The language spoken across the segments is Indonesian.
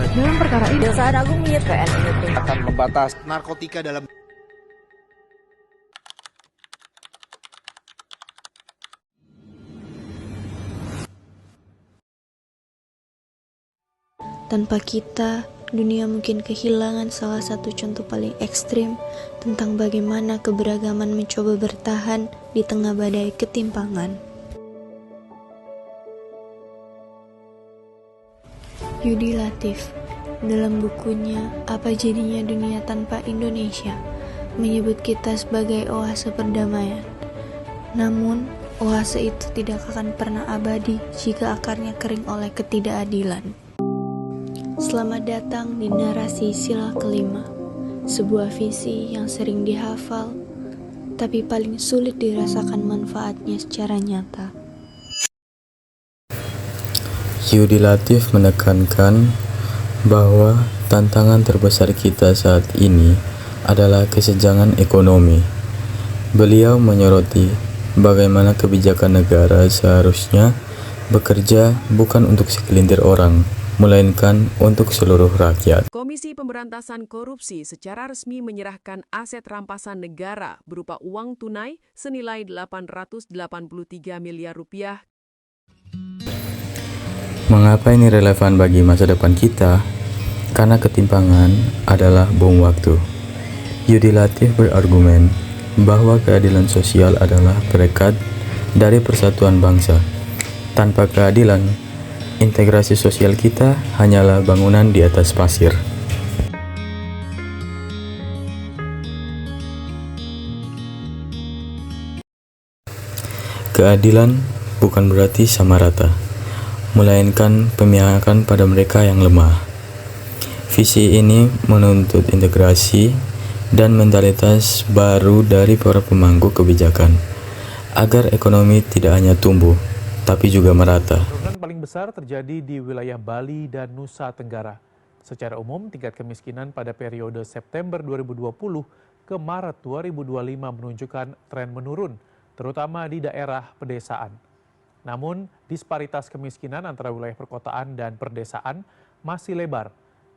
Dalam perkara ini, Kejaksaan Agung menyatakan akan membatas narkotika dalam Tanpa kita, dunia mungkin kehilangan salah satu contoh paling ekstrim tentang bagaimana keberagaman mencoba bertahan di tengah badai ketimpangan. Yudi Latif, dalam bukunya Apa Jadinya Dunia Tanpa Indonesia, menyebut kita sebagai oase perdamaian. Namun, oase itu tidak akan pernah abadi jika akarnya kering oleh ketidakadilan. Selamat datang di narasi sila kelima, sebuah visi yang sering dihafal, tapi paling sulit dirasakan manfaatnya secara nyata. Yudi Latif menekankan bahwa tantangan terbesar kita saat ini adalah kesenjangan ekonomi. Beliau menyoroti bagaimana kebijakan negara seharusnya bekerja bukan untuk segelintir orang, melainkan untuk seluruh rakyat. Komisi Pemberantasan Korupsi secara resmi menyerahkan aset rampasan negara berupa uang tunai senilai 883 miliar rupiah. Mengapa ini relevan bagi masa depan kita? Karena ketimpangan adalah bom waktu. Yudi Latif berargumen bahwa keadilan sosial adalah berkat dari persatuan bangsa. Tanpa keadilan, integrasi sosial kita hanyalah bangunan di atas pasir. Keadilan bukan berarti sama rata, melainkan pemihakan pada mereka yang lemah. Visi ini menuntut integrasi dan mentalitas baru dari para pemangku kebijakan, agar ekonomi tidak hanya tumbuh, tapi juga merata. Paling besar terjadi di wilayah Bali dan Nusa Tenggara. Secara umum, tingkat kemiskinan pada periode September 2020 ke Maret 2025 menunjukkan tren menurun, terutama di daerah pedesaan. Namun, disparitas kemiskinan antara wilayah perkotaan dan perdesaan masih lebar.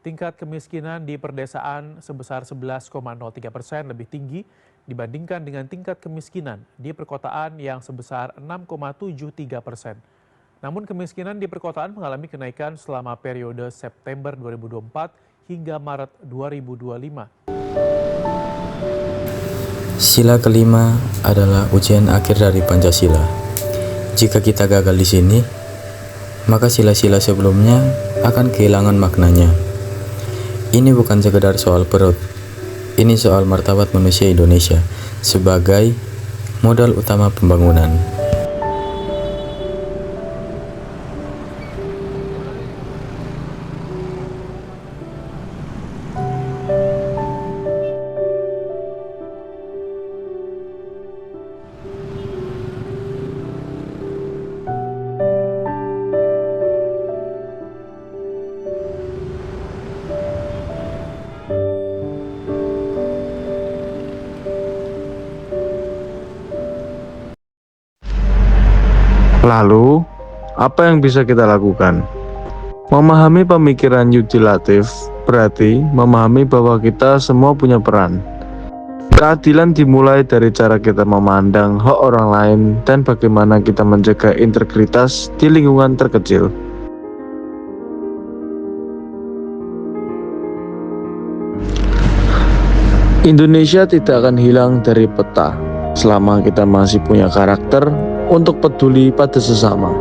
Tingkat kemiskinan di perdesaan sebesar 11,03% lebih tinggi dibandingkan dengan tingkat kemiskinan di perkotaan yang sebesar 6,73%. Namun kemiskinan di perkotaan mengalami kenaikan selama periode September 2024 hingga Maret 2025. Sila kelima adalah ujian akhir dari Pancasila. Jika kita gagal di sini, maka sila-sila sebelumnya akan kehilangan maknanya. Ini bukan sekedar soal perut, ini soal martabat manusia Indonesia sebagai modal utama pembangunan. Lalu, apa yang bisa kita lakukan? Memahami pemikiran Yudi Latif berarti memahami bahwa kita semua punya peran. Keadilan dimulai dari cara kita memandang hak orang lain dan bagaimana kita menjaga integritas di lingkungan terkecil. Indonesia tidak akan hilang dari peta selama kita masih punya karakter untuk peduli pada sesama.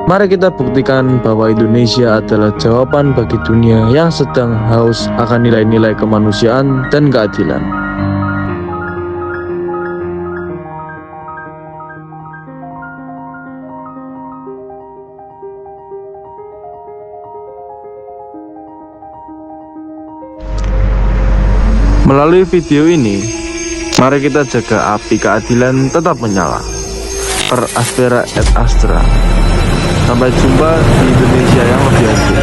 Mari kita buktikan bahwa Indonesia adalah jawaban bagi dunia yang sedang haus akan nilai-nilai kemanusiaan dan keadilan. Melalui video ini, mari kita jaga api keadilan tetap menyala. Per Aspera et Astra. Sampai jumpa di Indonesia yang lebih adil.